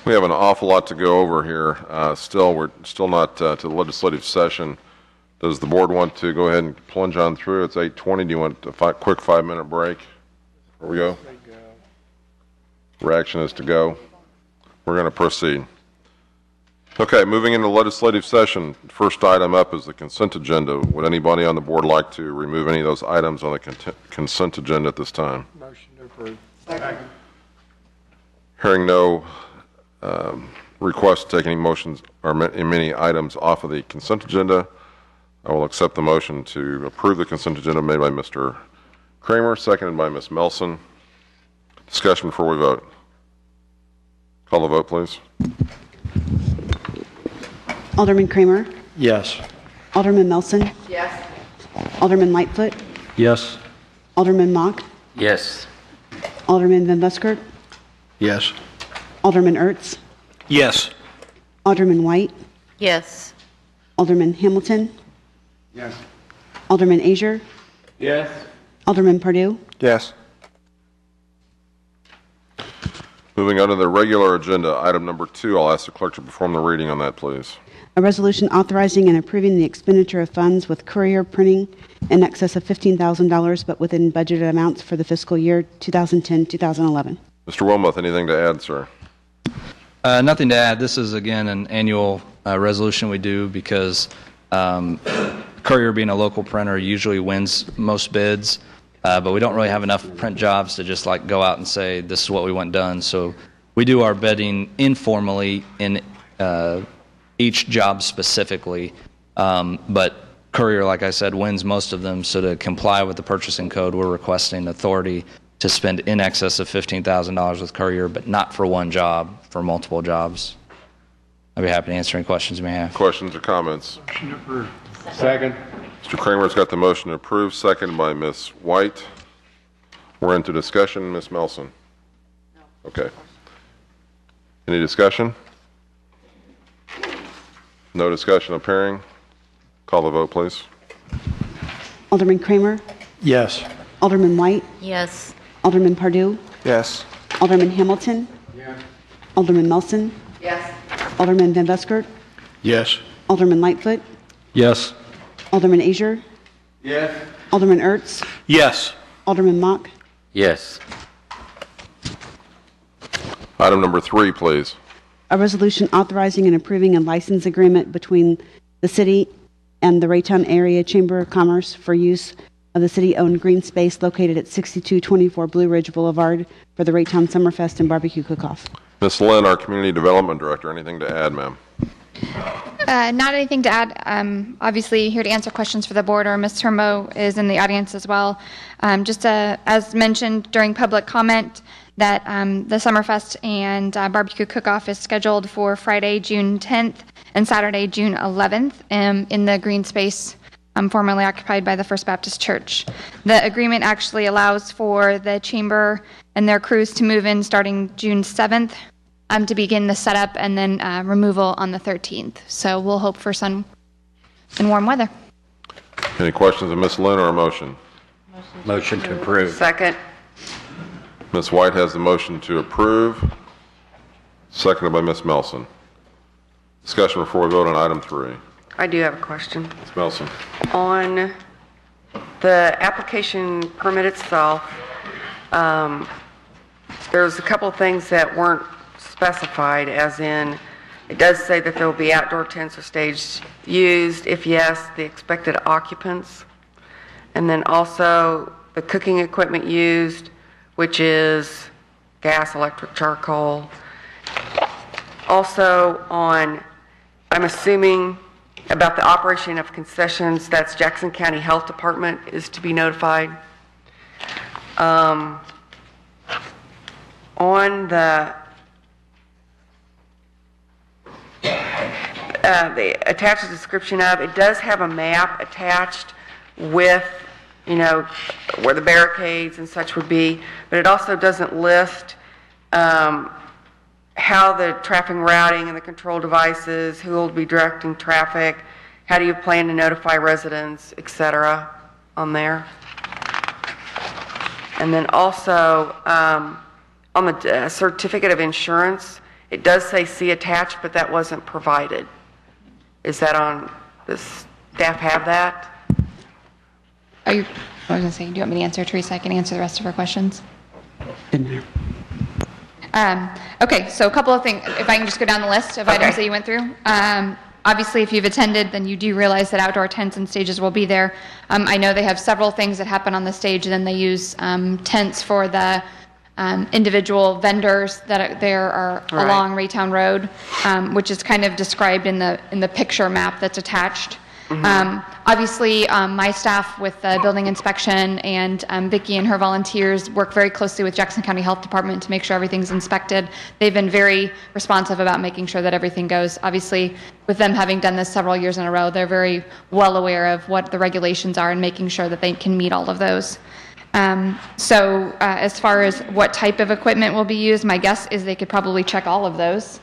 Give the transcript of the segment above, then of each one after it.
We have an awful lot to go over here. We're still not to the legislative session. Does the board want to go ahead and plunge on through? It's 8:20. Do you want a quick 5-minute break before we go? Reaction is to go. We're going to proceed. Okay, moving into legislative session. First item up is the consent agenda. Would anybody on the board like to remove any of those items on the consent agenda at this time? Motion to approve. Second. Hearing no request to take any motions or many items off of the consent agenda, I will accept the motion to approve the consent agenda made by Mr. Kramer, seconded by Ms. Melson. Discussion before we vote. Call the vote, please. Alderman Kramer? Yes. Alderman Melson? Yes. Alderman Lightfoot? Yes. Alderman Mock? Yes. Alderman Van Buskirk? Yes. Alderman Ertz? Yes. Alderman White? Yes. Alderman Hamilton? Yes. Alderman Azier? Yes. Alderman Pardue? Yes. Moving on to the regular agenda, item number 2, I'll ask the clerk to perform the reading on that, please. A resolution authorizing and approving the expenditure of funds with courier printing in excess of $15,000, but within budgeted amounts for the fiscal year 2010-2011. Mr. Wilmoth, anything to add, sir? Nothing to add. This is, again, an annual resolution we do because Courier, being a local printer, usually wins most bids, but we don't really have enough print jobs to just like go out and say this is what we want done. So we do our bidding informally in each job specifically, but Courier, like I said, wins most of them. So to comply with the purchasing code, we're requesting authority to spend in excess of $15,000 with Courier, but not for one job, for multiple jobs. I'd be happy to answer any questions you may have. Questions or comments? Motion approved. Second. Mr. Kramer's got the motion to approve, seconded by Ms. White. We're into discussion. Ms. Melson? Okay. Any discussion? No discussion appearing. Call the vote, please. Alderman Kramer? Yes. Alderman White? Yes. Alderman Pardue? Yes. Alderman Hamilton? Yes. Alderman Melson? Yes. Alderman Van Buskirk? Yes. Alderman Lightfoot? Yes. Alderman Azier? Yes. Alderman Ertz? Yes. Alderman Mock? Yes. Item number 3, please. A resolution authorizing and approving a license agreement between the city and the Raytown Area Chamber of Commerce for use of the city-owned green space located at 6224 Blue Ridge Boulevard for the Raytown Summerfest and Barbecue Cook-Off. Ms. Lynn, our Community Development Director, anything to add, ma'am? Not anything to add. Obviously, here to answer questions for the board, or Ms. Turmo is in the audience as well. Just as mentioned during public comment, that the Summerfest and Barbecue Cook-Off is scheduled for Friday, June 10th and Saturday, June 11th in the green space formerly occupied by the First Baptist Church. The agreement actually allows for the chamber and their crews to move in starting June 7th to begin the setup and then removal on the 13th. So we'll hope for sun and warm weather. Any questions of Ms. Lynn or a motion? Motion to approve. Second. Ms. White has the motion to approve, seconded by Ms. Melson. Discussion before we vote on item 3. I do have a question. Ms. Melson. On the application permit itself, there's a couple things that weren't specified, as in, it does say that there will be outdoor tents or stage used. If yes, the expected occupants. And then also the cooking equipment used, which is gas, electric, charcoal. Also on, I'm assuming, about the operation of concessions, that's Jackson County Health Department is to be notified. On the attached description of, it does have a map attached with, you know, where the barricades and such would be, but it also doesn't list how the traffic routing and the control devices, who will be directing traffic, how do you plan to notify residents, etc. on there. And then also on the certificate of insurance, It does say see attached, but that wasn't provided. Is that on, does staff have that? I was going to say, do you want me to answer, Teresa? I can answer the rest of her questions. Didn't Okay, so a couple of things, if I can just go down the list of items that you went through. Obviously, if you've attended, then you do realize that outdoor tents and stages will be there. I know they have several things that happen on the stage, and then they use tents for the individual vendors that there are along Raytown Road, which is kind of described in the picture map that's attached. Obviously, my staff with the building inspection and Vicki and her volunteers work very closely with Jackson County Health Department to make sure everything's inspected. They've been very responsive about making sure that everything goes. Obviously, with them having done this several years in a row, they're very well aware of what the regulations are and making sure that they can meet all of those. As far as what type of equipment will be used, my guess is they could probably check all of those.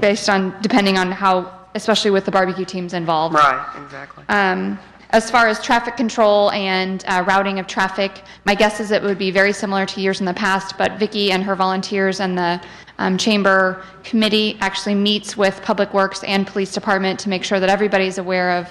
Based on, depending on how, especially with the barbecue teams involved. Right, exactly. As far as traffic control and routing of traffic, my guess is it would be very similar to years in the past, but Vicki and her volunteers and the chamber committee actually meets with Public Works and Police Department to make sure that everybody's aware of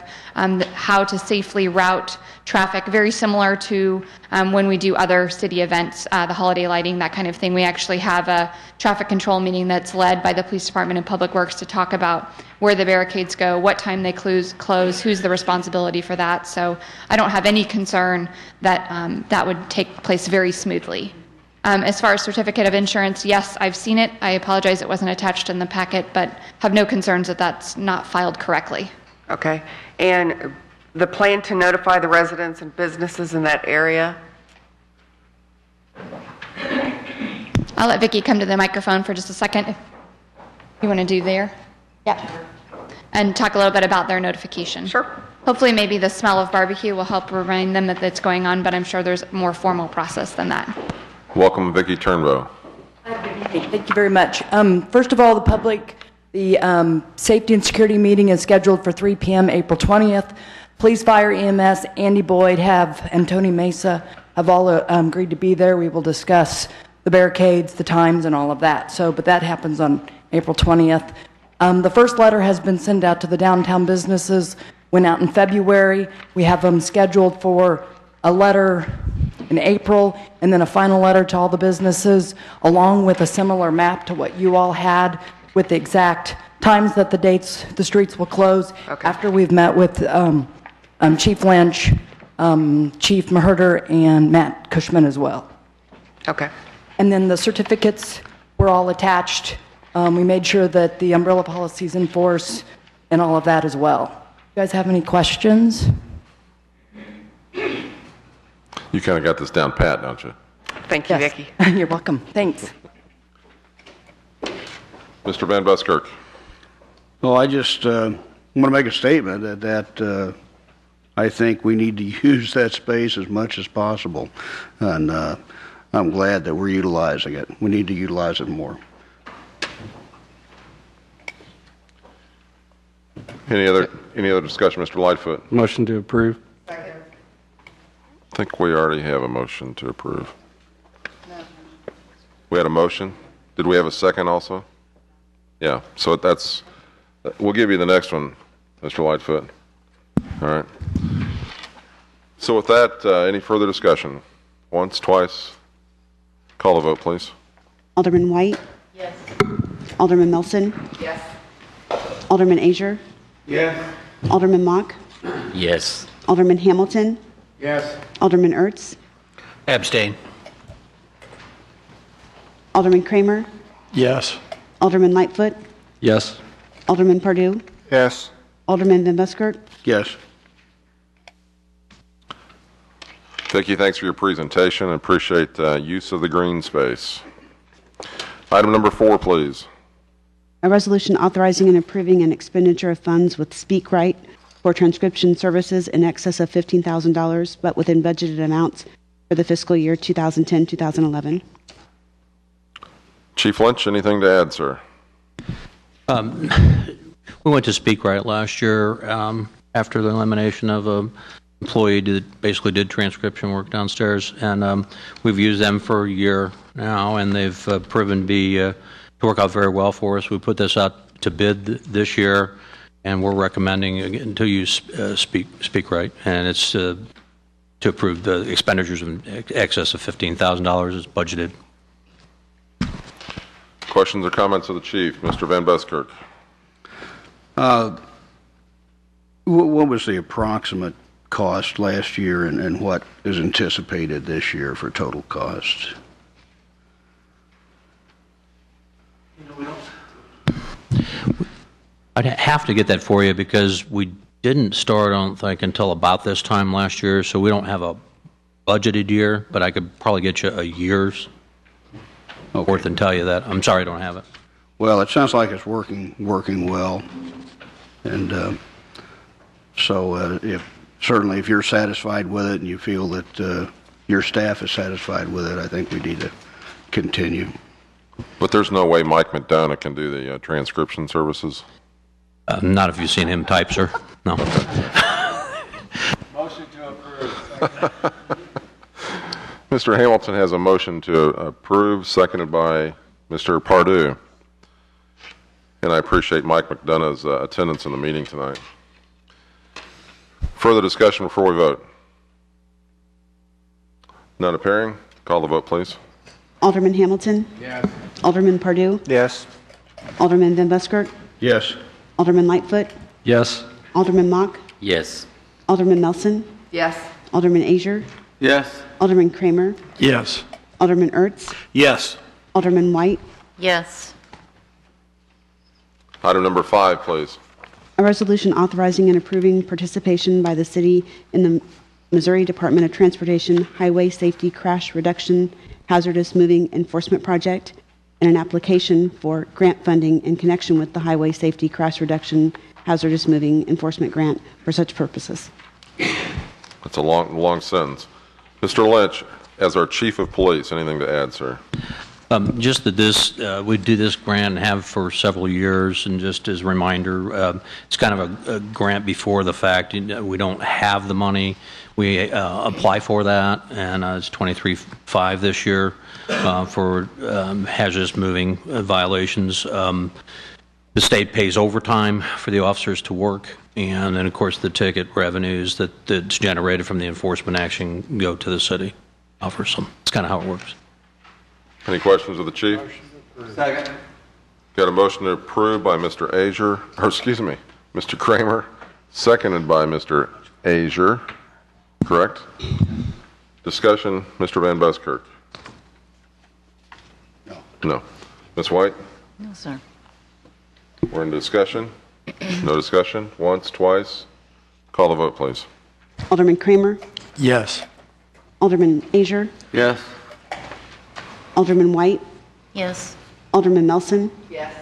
how to safely route traffic, very similar to when we do other city events, the holiday lighting, that kind of thing. We actually have a traffic control meeting that's led by the Police Department and Public Works to talk about where the barricades go, what time they close, who's the responsibility for that. So I don't have any concern that that would take place very smoothly. As far as certificate of insurance, yes, I've seen it. I apologize it wasn't attached in the packet, but have no concerns that that's not filed correctly. Okay. And the plan to notify the residents and businesses in that area? I'll let Vicki come to the microphone for just a second. If you want to do there? Yeah. And talk a little bit about their notification. Sure. Hopefully maybe the smell of barbecue will help remind them that it's going on, but I'm sure there's a more formal process than that. Welcome, Vicki Turnbow. Thank you very much. First of all, the safety and security meeting is scheduled for 3 p.m. April 20th. Police, Fire, EMS, Andy Boyd and Tony Mesa have all agreed to be there. We will discuss the barricades, the times, and all of that. But that happens on April 20th. The first letter has been sent out to the downtown businesses, went out in February. We have them scheduled for a letter in April, and then a final letter to all the businesses, along with a similar map to what you all had with the exact times that the streets will close. Okay. After we've met with Chief Lynch, Chief Maherter, and Matt Cushman as well. Okay. And then the certificates were all attached. We made sure that the umbrella policies enforce and all of that as well. You guys have any questions? You kind of got this down pat, don't you? Thank you, Yes. Vicki. You're welcome. Thanks. Mr. Van Buskirk. Well, I just want to make a statement that I think we need to use that space as much as possible, and I'm glad that we're utilizing it. We need to utilize it more. Any other discussion, Mr. Lightfoot? Motion to approve. I think we already have a motion to approve. We had a motion. Did we have a second also? Yeah, so we'll give you the next one, Mr. Lightfoot. All right. So with that, any further discussion? Once, twice? Call the vote, please. Alderman White? Yes. Alderman Melson? Yes. Alderman Azier? Yes. Alderman Mock? Yes. Alderman Hamilton? Yes. Alderman Ertz? Abstain. Alderman Kramer? Yes. Alderman Lightfoot? Yes. Alderman Pardue? Yes. Alderman Van Buskirk? Yes. Vicki, thanks for your presentation. I appreciate use of the green space. Item number 4, please. A resolution authorizing and approving an expenditure of funds with Speak Right for transcription services in excess of $15,000, but within budgeted amounts for the fiscal year 2010-2011. Chief Lynch, anything to add, sir? We went to Speak Right last year after the elimination of employee basically did transcription work downstairs, and we've used them for a year now, and they've proven to work out very well for us. We put this out to bid this year, and we're recommending again to use Speak Right, and it's to approve the expenditures in excess of $15,000 as budgeted. Questions or comments of the chief? Mr. Van Buskirk. What was the approximate cost last year, and what is anticipated this year for total cost? I'd have to get that for you because we didn't start, I don't think, until about this time last year, so we don't have a budgeted year, but I could probably get you a year's worth and tell you that. I'm sorry I don't have it. Well, it sounds like it's working well, and so certainly if you're satisfied with it and you feel that your staff is satisfied with it, I think we need to continue. But there's no way Mike McDonough can do the transcription services? Not if you've seen him type, sir. No. Motion to approve. Mr. Hamilton has a motion to approve, seconded by Mr. Pardue. And I appreciate Mike McDonough's attendance in the meeting tonight. Further discussion before we vote? None appearing. Call the vote, please. Alderman Hamilton? Yes. Alderman Pardue? Yes. Alderman Van Buskirk? Yes. Alderman Lightfoot? Yes. Alderman Mock? Yes. Alderman Melson? Yes. Alderman Azier? Yes. Alderman Kramer? Yes. Alderman Ertz? Yes. Alderman White? Yes. Item number 5, please. A resolution authorizing and approving participation by the city in the Missouri Department of Transportation Highway Safety Crash Reduction Hazardous Moving Enforcement Project and an application for grant funding in connection with the Highway Safety Crash Reduction Hazardous Moving Enforcement Grant for such purposes. That's a long sentence. Mr. Lynch, as our chief of police, anything to add, sir? Just that we do this grant and have for several years, and just as a reminder, it's kind of a grant before the fact. We don't have the money. We apply for that, and it's $23,500 this year for hazardous moving violations. The state pays overtime for the officers to work, and then, of course, the ticket revenues that's generated from the enforcement action go to the city. Offers them. It's kind of how it works. Any questions of the chief? Second. Got a motion to approve by Mr. Azier, or excuse me, Mr. Kramer, seconded by Mr. Azier. Correct? Discussion, Mr. Van Buskirk. No. Ms. White? No, sir. We're in discussion. No discussion. Once, twice. Call the vote, please. Alderman Kramer? Yes. Alderman Azier? Yes. Alderman White? Yes. Alderman Melson? Yes.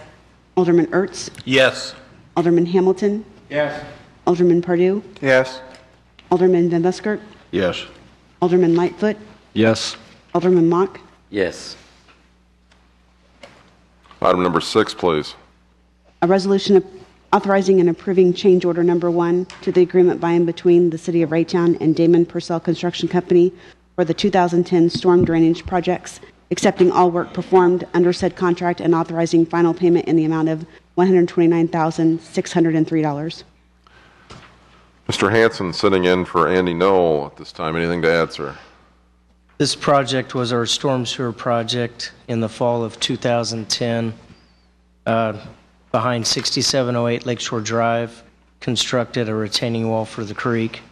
Alderman Ertz? Yes. Alderman Hamilton? Yes. Alderman Pardue? Yes. Alderman Van Buskirk? Yes. Alderman Lightfoot? Yes. Alderman Mock? Yes. Item number 6, please. A resolution authorizing and approving change order number 1 to the agreement by and between the City of Raytown and Damon Purcell Construction Company for the 2010 storm drainage projects, accepting all work performed under said contract and authorizing final payment in the amount of $129,603. Mr. Hanson sitting in for Andy Knoll at this time. Anything to add, sir? This project was our storm sewer project in the fall of 2010 behind 6708 Lakeshore Drive. Constructed a retaining wall for the creek,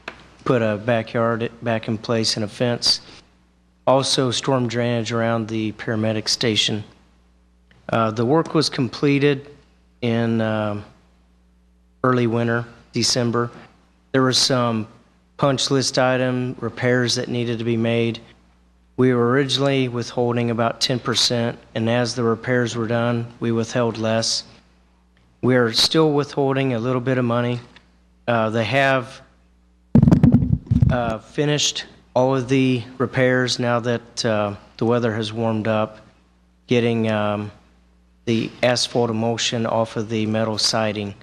put a backyard back in place and a fence. Also storm drainage around the paramedic station. The work was completed in early winter, December. There were some punch list item repairs that needed to be made. We were originally withholding about 10%, and as the repairs were done, we withheld less. We are still withholding a little bit of money. They have finished all of the repairs now that the weather has warmed up, getting the asphalt emulsion off of the metal siding.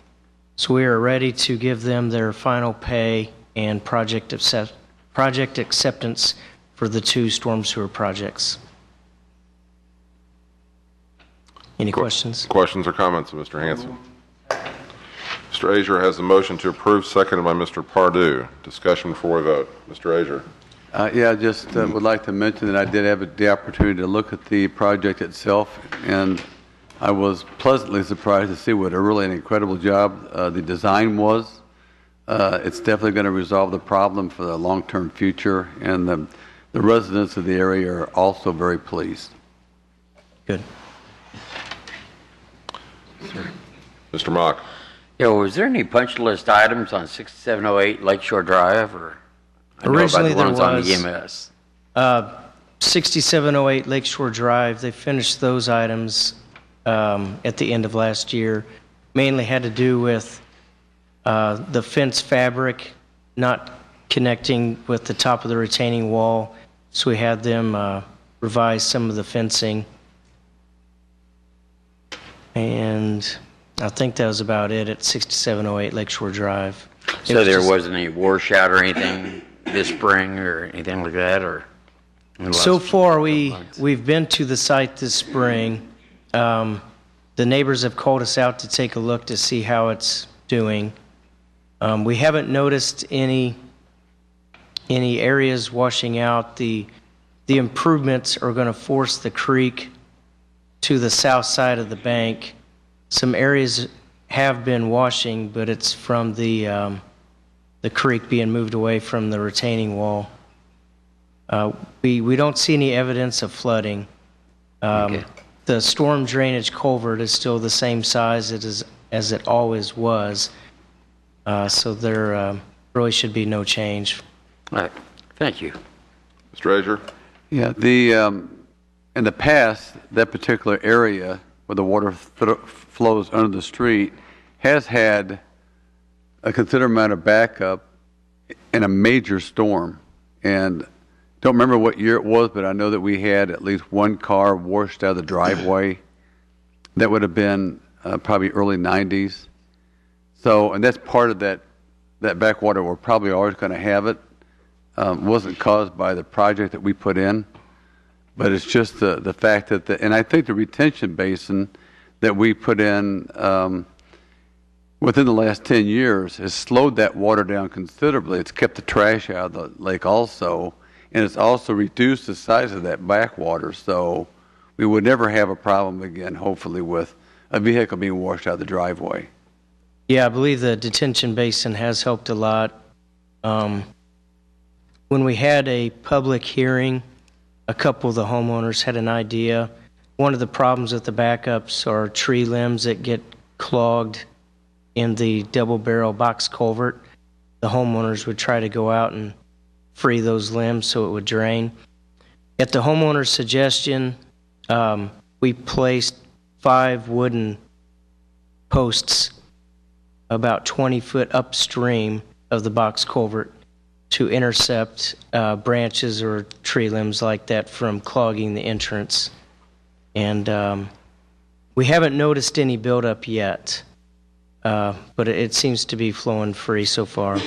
So we are ready to give them their final pay and project acceptance for the 2 storm sewer projects. Any questions? Questions or comments of Mr. Hanson? Mr. Azier has the motion to approve, seconded by Mr. Pardue. Discussion before we vote. Mr. Azier. Yeah, I just would like to mention that I did have the opportunity to look at the project itself, and I was pleasantly surprised to see what an incredible job the design was. It's definitely going to resolve the problem for the long-term future, and the residents of the area are also very pleased. Good. Mr. Mock. Yeah, was there any punch list items on 6708 Lakeshore Drive, or I know Originally about the ones there on was. the EMS? 6708 Lakeshore Drive, they finished those items at the end of last year. Mainly had to do with the fence fabric not connecting with the top of the retaining wall, so we had them revise some of the fencing. And I think that was about it at 6708 Lakeshore Drive. So there wasn't any washout or anything this spring or anything like that, or? So far, we've been to the site this spring. The neighbors have called us out to take a look to see how it's doing. We haven't noticed any areas washing out. The improvements are going to force the creek to the south side of the bank. Some areas have been washing, but it's from the creek being moved away from the retaining wall. We don't see any evidence of flooding. Okay. The storm drainage culvert is still the same size as it always was, so there really should be no change. All right. Thank you. Mr. Azier. Yeah, in the past, that particular area where the water flows under the street has had a considerable amount of backup in a major storm. And don't remember what year it was, but I know that we had at least one car washed out of the driveway. That would have been probably early 90s. So, and that's part of that backwater. We're probably always going to have it. Wasn't caused by the project that we put in, but it's just the fact that and I think the retention basin that we put in within the last 10 years has slowed that water down considerably. It's kept the trash out of the lake also, and it's also reduced the size of that backwater. So we would never have a problem again, hopefully, with a vehicle being washed out of the driveway. Yeah, I believe the detention basin has helped a lot. When we had a public hearing, a couple of the homeowners had an idea. One of the problems with the backups are tree limbs that get clogged in the double-barrel box culvert. The homeowners would try to go out and free those limbs so it would drain. At the homeowner's suggestion, we placed 5 wooden posts about 20 foot upstream of the box culvert to intercept branches or tree limbs like that from clogging the entrance. And we haven't noticed any buildup yet, but it seems to be flowing free so far.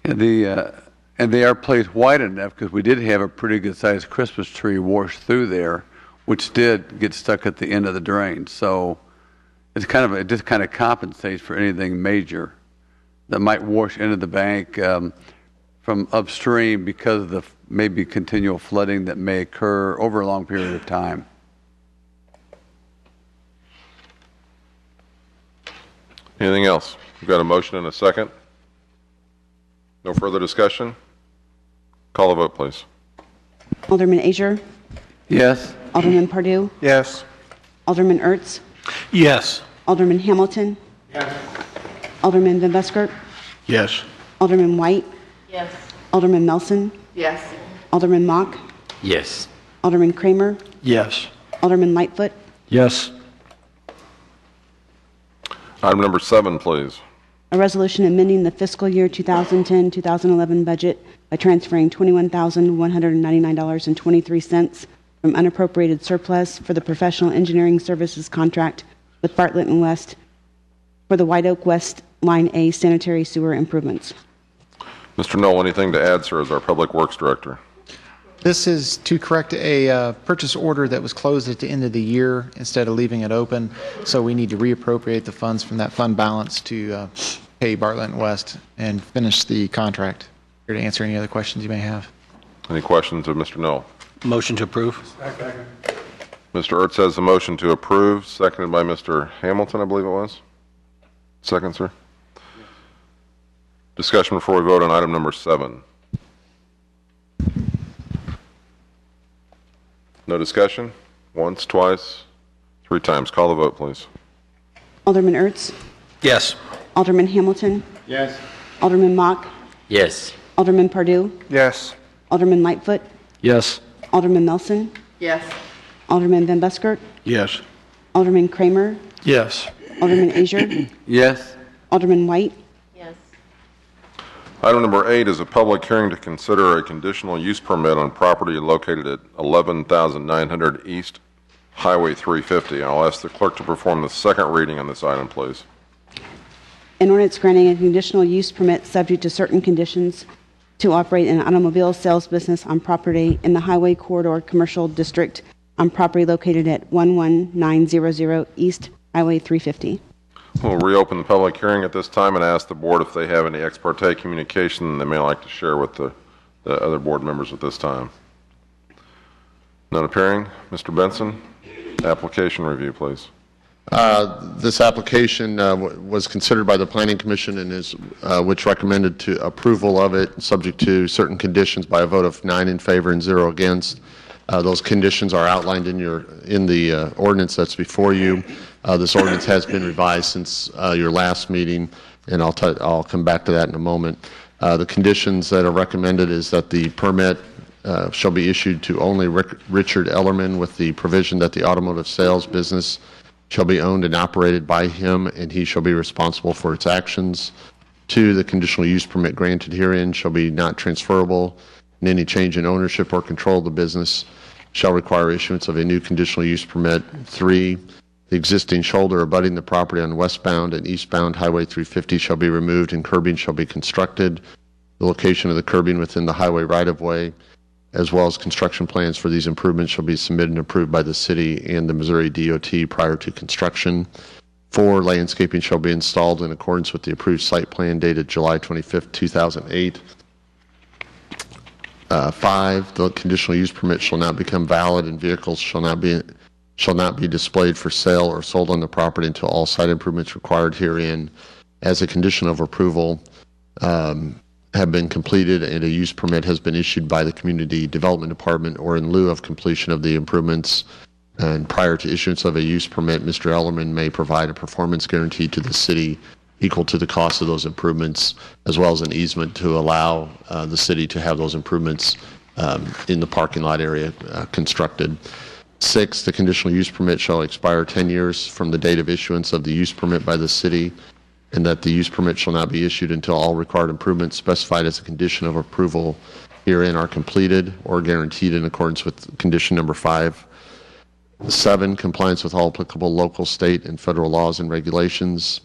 And they are placed wide enough because we did have a pretty good-sized Christmas tree washed through there, which did get stuck at the end of the drain. So it just kind of compensates for anything major that might wash into the bank from upstream because of the maybe continual flooding that may occur over a long period of time. Anything else? We've got a motion and a second. No further discussion? Call a vote, please. Alderman Azier? Yes. Alderman Pardue? Yes. Alderman Ertz? Yes. Alderman Hamilton? Yes. Alderman Van Buskirk? Yes. Alderman White? Yes. Alderman Melson? Yes. Alderman Mock? Yes. Alderman Kramer? Yes. Alderman Lightfoot? Yes. Item number 7, please. A resolution amending the fiscal year 2010-2011 budget by transferring $21,199.23 from unappropriated surplus for the professional engineering services contract with Bartlett & West for the White Oak West Line A sanitary sewer improvements. Mr. Knoll, anything to add, sir, as our Public Works Director? This is to correct a purchase order that was closed at the end of the year instead of leaving it open. So we need to reappropriate the funds from that fund balance to pay Bartlett & West and finish the contract. Here to answer any other questions you may have. Any questions of Mr. Knoll? Motion to approve. Mr. Ertz has a motion to approve, seconded by Mr. Hamilton, I believe it was. Second, sir. Discussion before we vote on item number 7. No discussion? Once, twice, 3 times. Call the vote, please. Alderman Ertz? Yes. Alderman Hamilton? Yes. Alderman Mock? Yes. Alderman Pardue? Yes. Alderman Lightfoot? Yes. Alderman Melson? Yes. Alderman Van Buskirk? Yes. Alderman Kramer? Yes. Alderman Azier? Yes. Alderman White? Yes. Item number 8 is a public hearing to consider a conditional use permit on property located at 11,900 East Highway 350. I'll ask the clerk to perform the second reading on this item, please. An ordinance granting a conditional use permit subject to certain conditions to operate an automobile sales business on property in the Highway Corridor Commercial District on property located at 11900 East Highway 350. We'll reopen the public hearing at this time and ask the board if they have any ex parte communication they may like to share with the other board members at this time. None appearing. Mr. Benson, application review, please. This application was considered by the Planning Commission and is which recommended to approval of it, subject to certain conditions by a vote of 9 in favor and 0 against. Those conditions are outlined in the ordinance that's before you. This ordinance has been revised since your last meeting, and I'll come back to that in a moment. The conditions that are recommended is that the permit shall be issued to only Richard Ellerman, with the provision that the automotive sales business shall be owned and operated by him, and he shall be responsible for its actions. 2, the conditional use permit granted herein shall be not transferable, and any change in ownership or control of the business shall require issuance of a new conditional use permit. 3, the existing shoulder abutting the property on westbound and eastbound Highway 350 shall be removed and curbing shall be constructed. The location of the curbing within the highway right-of-way, as well as construction plans for these improvements, shall be submitted and approved by the city and the Missouri DOT prior to construction. 4, landscaping shall be installed in accordance with the approved site plan dated July 25th, 2008. 5, the conditional use permit shall not become valid and vehicles shall not be displayed for sale or sold on the property until all site improvements required herein as a condition of approval have been completed and a use permit has been issued by the Community Development Department, or in lieu of completion of the improvements. And prior to issuance of a use permit, Mr. Ellerman may provide a performance guarantee to the city equal to the cost of those improvements, as well as an easement to allow the city to have those improvements in the parking lot area constructed. 6, the conditional use permit shall expire 10 years from the date of issuance of the use permit by the city, and that the use permit shall not be issued until all required improvements specified as a condition of approval herein are completed or guaranteed in accordance with condition number 5. 7, compliance with all applicable local, state, and federal laws and regulations.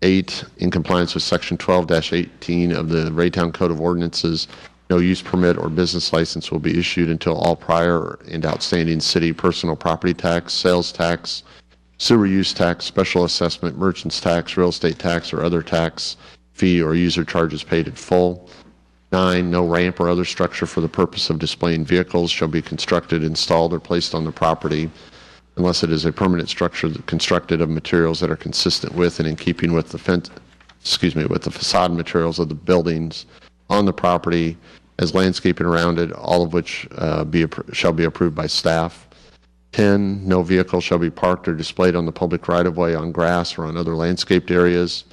8, in compliance with section 12-18 of the Raytown Code of Ordinances, no use permit or business license will be issued until all prior and outstanding city personal property tax, sales tax, sewer use tax, special assessment, merchants tax, real estate tax, or other tax, fee, or user charges paid in full. 9, no ramp or other structure for the purpose of displaying vehicles shall be constructed, installed, or placed on the property unless it is a permanent structure constructed of materials that are consistent with and in keeping with the facade materials of the buildings on the property as landscaping around it, all of which shall be approved by staff. 10, no vehicle shall be parked or displayed on the public right-of-way on grass or on other landscaped areas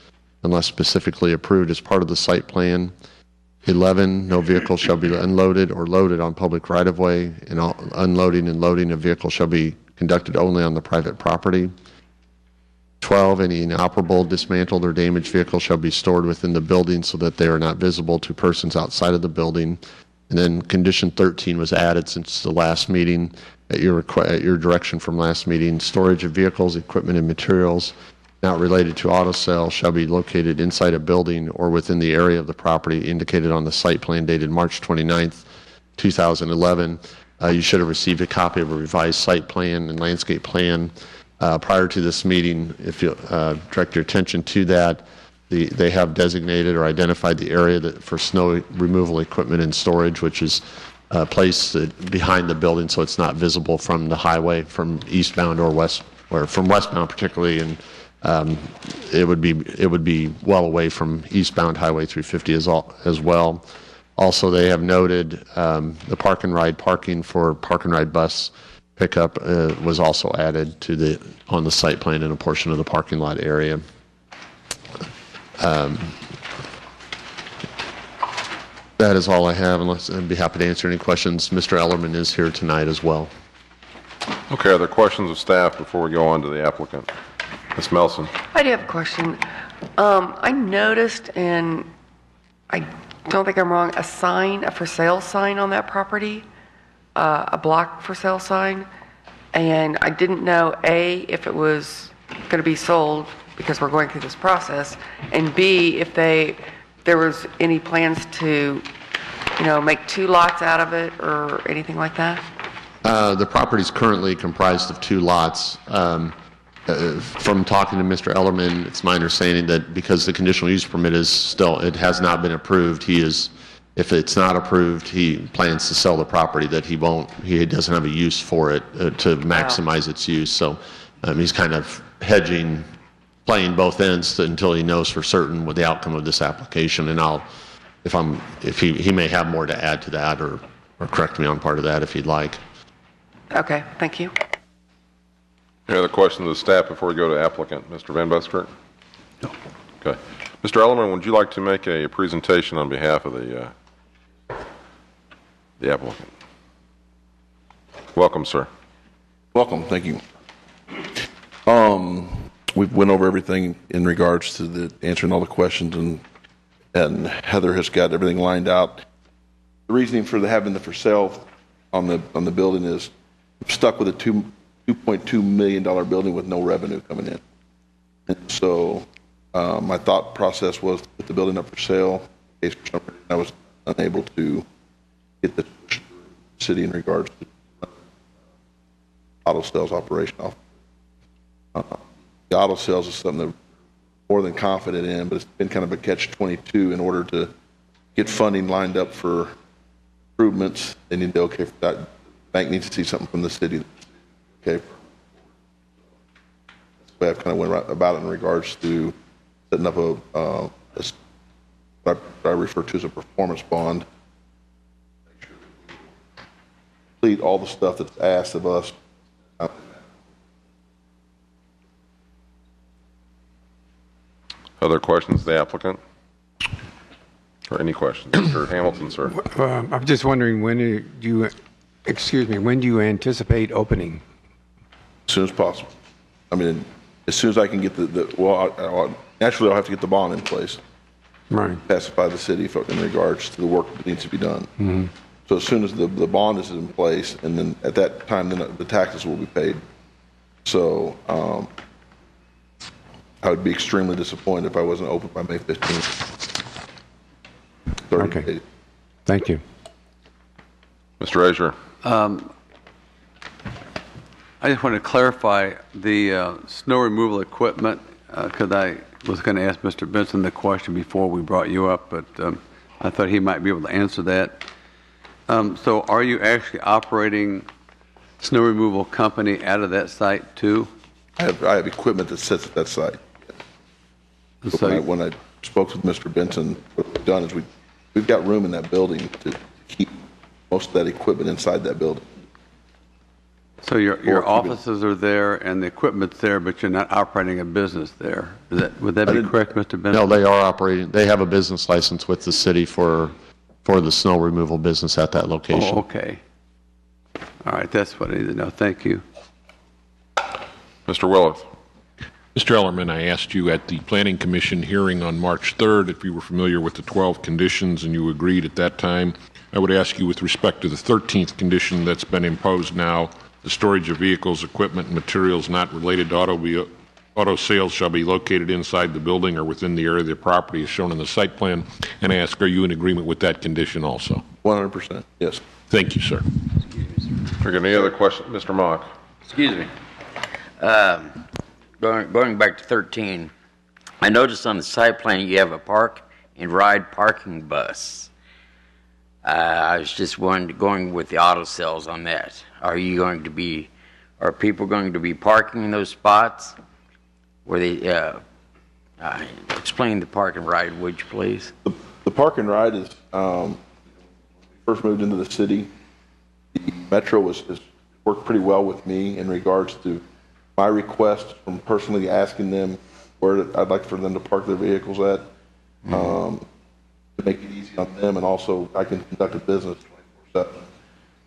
unless specifically approved as part of the site plan. 11, no vehicle shall be unloaded or loaded on public right-of-way, and all unloading and loading of vehicles shall be conducted only on the private property. 12, any inoperable, dismantled, or damaged vehicle shall be stored within the building so that they are not visible to persons outside of the building. And then condition 13 was added since the last meeting at your direction from last meeting. Storage of vehicles, equipment, and materials not related to auto sales shall be located inside a building or within the area of the property indicated on the site plan dated March 29th, 2011. You should have received a copy of a revised site plan and landscape plan prior to this meeting. If you direct your attention to that, they have designated or identified the area for snow removal equipment and storage, which is placed behind the building so it's not visible from the highway from eastbound or west, or from westbound particularly, and it would be well away from eastbound Highway 350 as well. Also, they have noted the park and ride parking for park and ride bus pickup was also added to on the site plan in a portion of the parking lot area. That is all I have, unless I'd be happy to answer any questions. Mr. Ellerman is here tonight as well. Okay, are there questions of staff before we go on to the applicant? Ms. Melson. I do have a question. I noticed, and I don't think I'm wrong, a for sale sign on that property, a block for sale sign, and I didn't know, A, if it was going to be sold because we're going through this process, and B, if there was any plans to, make 2 lots out of it or anything like that? The property is currently comprised of 2 lots. From talking to Mr. Ellerman, it's my understanding that because the conditional use permit it has not been approved, if it's not approved, he plans to sell the property, that he doesn't have a use for it to maximize its use. So he's kind of hedging, playing both ends until he knows for certain what the outcome of this application. And if he may have more to add to that or correct me on part of that if he'd like. Okay, thank you. Any other questions of the staff before we go to applicant? Mr. Van Buskirk? No. Okay. Mr. Ellerman, would you like to make a presentation on behalf of the applicant? Welcome, sir. Welcome. Thank you. We went over everything in regards to answering all the questions, and Heather has got everything lined out. The reasoning for having the for sale on the building is I'm stuck with a $2.2 million building with no revenue coming in. And so my thought process was to put the building up for sale in case for some reason I was unable to get the city in regards to auto sales operation off. The auto sales is something that I'm more than confident in, but it's been kind of a catch-22 in order to get funding lined up for improvements. They need to, okay, for that bank needs to see something from the city. Okay. That's the way I've kind of went about it in regards to setting up what I refer to as a performance bond. Complete all the stuff that's asked of us. Other questions of the applicant? Or any questions? Mr. Hamilton, sir. I'm just wondering, when do you anticipate opening? As soon as possible. I mean, as soon as I can get naturally I'll have to get the bond in place. Right. Pacify the city in regards to the work that needs to be done. Mm-hmm. So as soon as the bond is in place, and then at that time, then the taxes will be paid. So I would be extremely disappointed if I wasn't open by May 15th. Okay. Days. Thank you. Mr. Azure. I just want to clarify the snow removal equipment, because I was going to ask Mr. Benson the question before we brought you up, but I thought he might be able to answer that. So are you actually operating snow removal company out of that site too? I have equipment that sits at that site. So when I spoke with Mr. Benson, what we've done is we've got room in that building to keep most of that equipment inside that building. So your offices are there and the equipment's there, but you're not operating a business there. Would that be correct, Mr. Benson? No, they are operating. They have a business license with the city for the snow removal business at that location. Oh, okay. All right, that's what I need to know. Thank you. Mr. Willith. Mr. Ellerman, I asked you at the Planning Commission hearing on March 3rd if you were familiar with the 12 conditions, and you agreed at that time. I would ask you with respect to the 13th condition that's been imposed now, the storage of vehicles, equipment, and materials not related to auto sales shall be located inside the building or within the area of the property as shown in the site plan, and ask, are you in agreement with that condition also? 100%, yes. Thank you, sir. Any other questions? Mr. Mock? Excuse me. Going back to 13, I noticed on the site plan you have a park and ride parking bus. I was just going with the auto sales on that. Are people going to be parking in those spots? Where they, explain the park and ride, would you please? The park and ride is, first moved into the city, the Metro has worked pretty well with me in regards to my request from personally asking them where I'd like for them to park their vehicles at, to make it easy on them, and also I can conduct a business 24/7.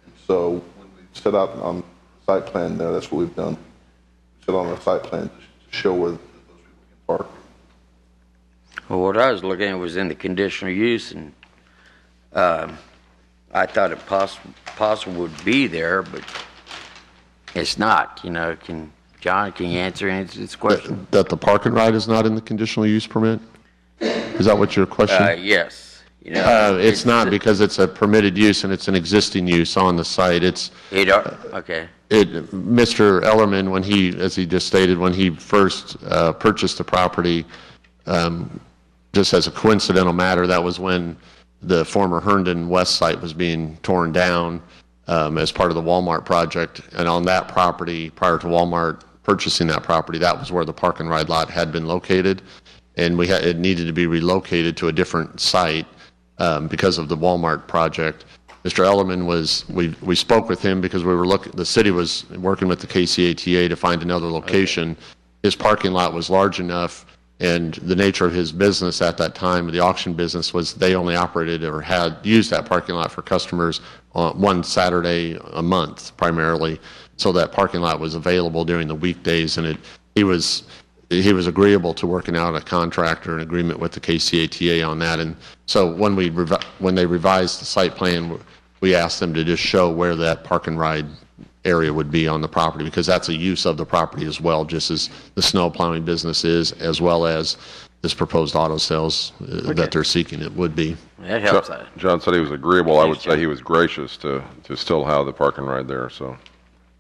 And so when we set out on the site plan there, that's what we've done. We set on the site plan to show where those people can park. Well, what I was looking at was in the conditional use, and I thought it possible would be there, but it's not. John, can you answer this question? That the park and ride is not in the conditional use permit? Is that what your question? Yes. It's not, because it's a permitted use and it's an existing use on the site. Okay. Mr. Ellerman, as he just stated, when he first purchased the property, just as a coincidental matter, that was when the former Herndon West site was being torn down as part of the Walmart project. And on that property, prior to Walmart purchasing that property, that was where the park and ride lot had been located. And it needed to be relocated to a different site because of the Walmart project. Mr. Ellerman we spoke with him because the city was working with the KCATA to find another location. Okay. His parking lot was large enough, and the nature of his business at that time, the auction business, was they only operated or had used that parking lot for customers on one Saturday a month primarily. So that parking lot was available during the weekdays, and he was agreeable to working out a contract or an agreement with the KCATA on that. And so when they revised the site plan, we asked them to just show where that park and ride area would be on the property, because that's a use of the property as well, just as the snow plowing business is, as well as this proposed auto sales that they're seeking it would be. That helps. John said he was agreeable. I would say he was gracious to still have the park and ride there. So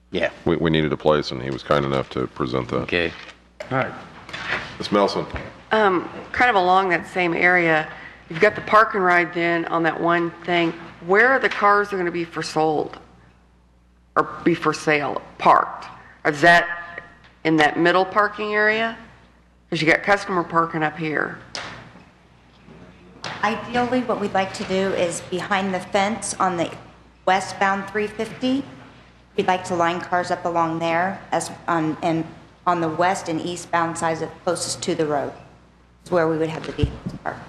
yeah, we needed a place, and he was kind enough to present that. Okay. All right. Ms. Melson. Kind of along that same area, you've got the park and ride then on that one thing. Where are the cars going to be for sold or be for sale parked? Is that in that middle parking area? Because you got customer parking up here. Ideally, what we'd like to do is behind the fence on the westbound 350. We'd like to line cars up along there and on the west and eastbound sides closest to the road. Is where we would have the vehicles parked.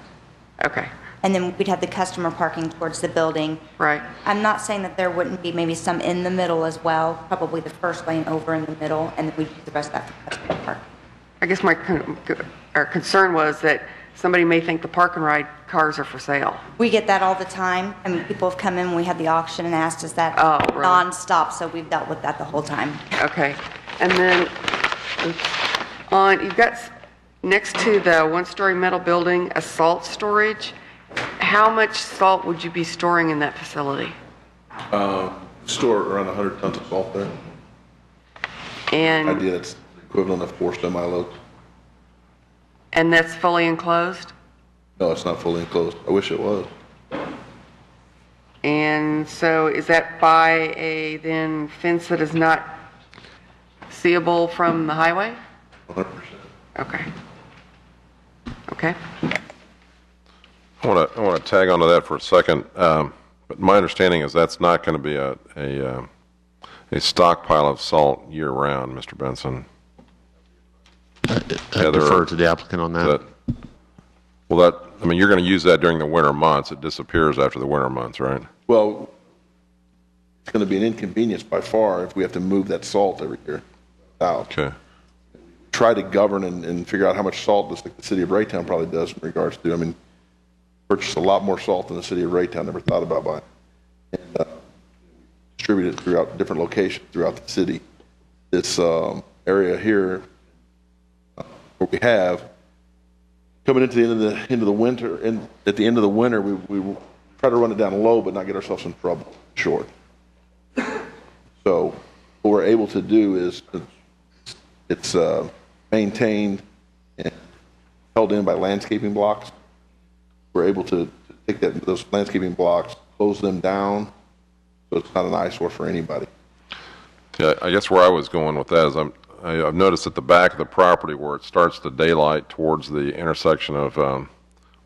Okay. And then we'd have the customer parking towards the building. Right. I'm not saying that there wouldn't be maybe some in the middle as well, probably the first lane over in the middle, and then we'd use the rest of that for customer park. I guess my concern was that somebody may think the park and ride cars are for sale. We get that all the time. I mean, people have come in when we had the auction and asked us that really? nonstop, so we've dealt with that the whole time. Okay. And then you've got next to the one-story metal building a salt storage. How much salt would you be storing in that facility? Store around 100 tons of salt there. And idea that's the equivalent of 4 semi-loads. And that's fully enclosed? No, it's not fully enclosed. I wish it was. And so is that by a then fence that is not seeable from the highway? 100%. Okay. Okay. I want to tag onto that for a second. But my understanding is that's not going to be a stockpile of salt year round, Mr. Benson. I defer to the applicant on that. You're going to use that during the winter months. It disappears after the winter months, right? Well, it's going to be an inconvenience by far if we have to move that salt every year out. Okay. Try to govern and figure out how much salt the city of Raytown probably does in regards to, purchase a lot more salt than the city of Raytown never thought about buying. And distribute it throughout different locations throughout the city. This area here, what we have. Coming into the end of the winter, and at the end of the winter, we try to run it down low, but not get ourselves in trouble short. So what we're able to do is it's maintained and held in by landscaping blocks. We're able to take those landscaping blocks, close them down, so it's not an eyesore for anybody. Yeah, I guess where I was going with that is I've noticed at the back of the property where it starts to daylight towards the intersection of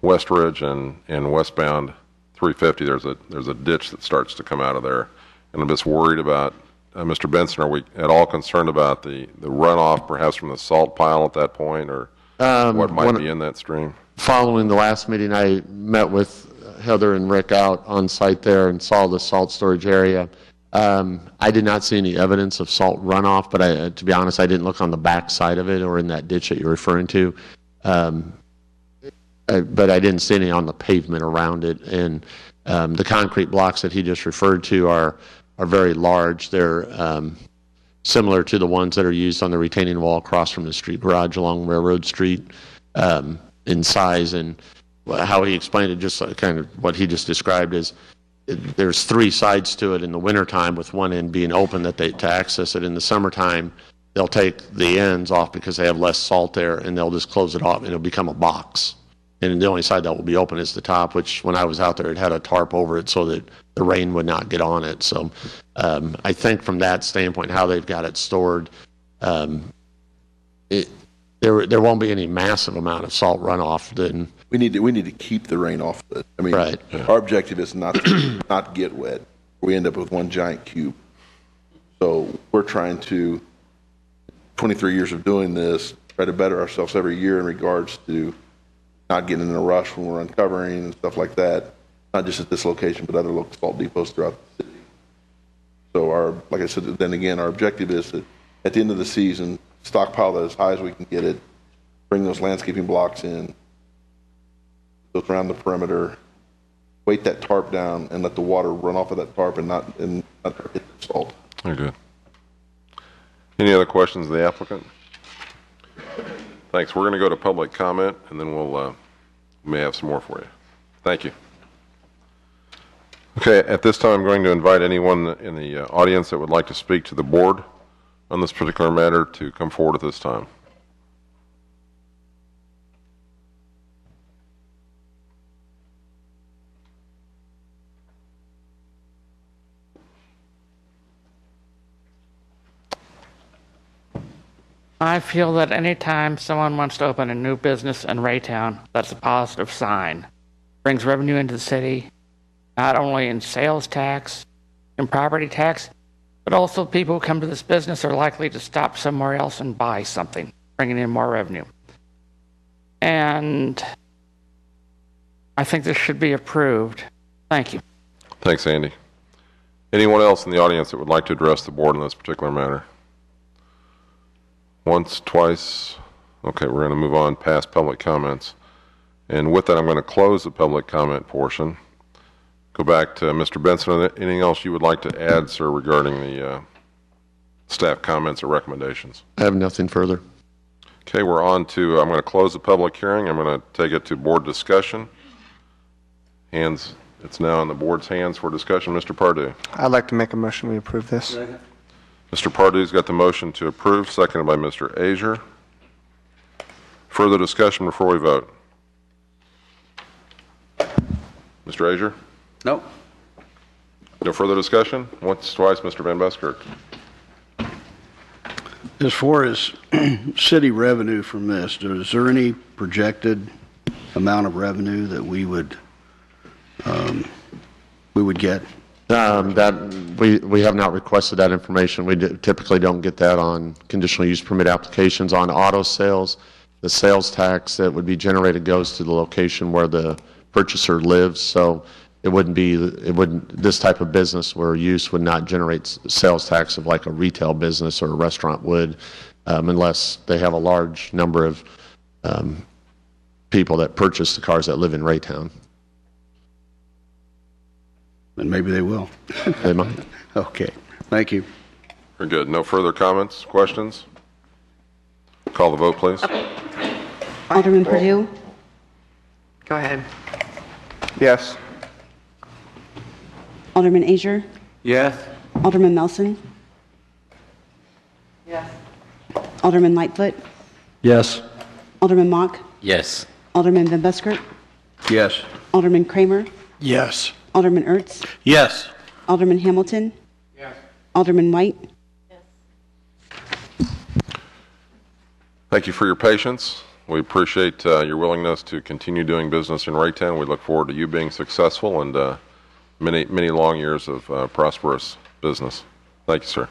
West Ridge and westbound 350, there's a ditch that starts to come out of there. And I'm just worried about, Mr. Benson, are we at all concerned about the runoff perhaps from the salt pile at that point, or what might be in that stream? Following the last meeting, I met with Heather and Rick out on site there and saw the salt storage area. I did not see any evidence of salt runoff, but to be honest, I didn't look on the back side of it or in that ditch that you're referring to. But I didn't see any on the pavement around it. And the concrete blocks that he just referred to are very large. They're similar to the ones that are used on the retaining wall across from the street garage along Railroad Street in size. And how he explained it, just kind of what he just described, is there's three sides to it in the wintertime, with one end being open to access it. In the summertime, they'll take the ends off because they have less salt there, and they'll just close it off, and it'll become a box. And the only side that will be open is the top, which when I was out there, it had a tarp over it so that the rain would not get on it. So I think from that standpoint, how they've got it stored, there won't be any massive amount of salt runoff. Then we need to keep the rain off of it. I mean, right. Our objective is not to not get wet. We end up with one giant cube. So we're trying to, 23 years of doing this, try to better ourselves every year in regards to not getting in a rush when we're uncovering and stuff like that, not just at this location, but other local salt depots throughout the city. So like I said, then again, our objective is that at the end of the season, stockpile that as high as we can get it, bring those landscaping blocks in, those around the perimeter, weight that tarp down, and let the water run off of that tarp and not hit the salt. Very good. Any other questions of the applicant? Thanks. We're going to go to public comment, and then we may have some more for you. Thank you. Okay, at this time, I'm going to invite anyone in the audience that would like to speak to the board on this particular matter to come forward at this time. I feel that anytime someone wants to open a new business in Raytown, that's a positive sign. Brings revenue into the city, not only in sales tax and property tax, but also people who come to this business are likely to stop somewhere else and buy something, bringing in more revenue. And I think this should be approved. Thank you. Thanks, Andy. Anyone else in the audience that would like to address the board on this particular matter? Once, twice? Okay, we're going to move on past public comments. And with that, I'm going to close the public comment portion. Go back to Mr. Benson. Anything else you would like to add, sir, regarding the staff comments or recommendations? I have nothing further. Okay, we're on to, I'm going to close the public hearing. I'm going to take it to board discussion. It's now in the board's hands for discussion. Mr. Pardue. I'd like to make a motion we approve this. Mr. Pardue's got the motion to approve, seconded by Mr. Azier. Further discussion before we vote? Mr. Azier? No. No further discussion? Once, twice, Mr. Van Buskirk. As far as city revenue from this, is there any projected amount of revenue that we would get? That we have not requested that information. We typically don't get that on conditional use permit applications. On auto sales, the sales tax that would be generated goes to the location where the purchaser lives. So this type of business where use would not generate sales tax of like a retail business or a restaurant would, unless they have a large number of people that purchase the cars that live in Raytown. And maybe they will. They might. Okay. Thank you. Very good. No further comments, questions? Call the vote, please. Alderman Purdue, Go ahead. Yes. Alderman Azier, Yes. Alderman Melson, Yes. Alderman Lightfoot, Yes. Alderman Mock, Yes. Alderman Van Buskirk, Yes. Alderman Kramer, Yes. Alderman Ertz, Yes. Alderman Hamilton, Alderman White. Thank you for your patience. We appreciate your willingness to continue doing business in Raytown. We look forward to you being successful and many long years of prosperous business. Thank you, sir.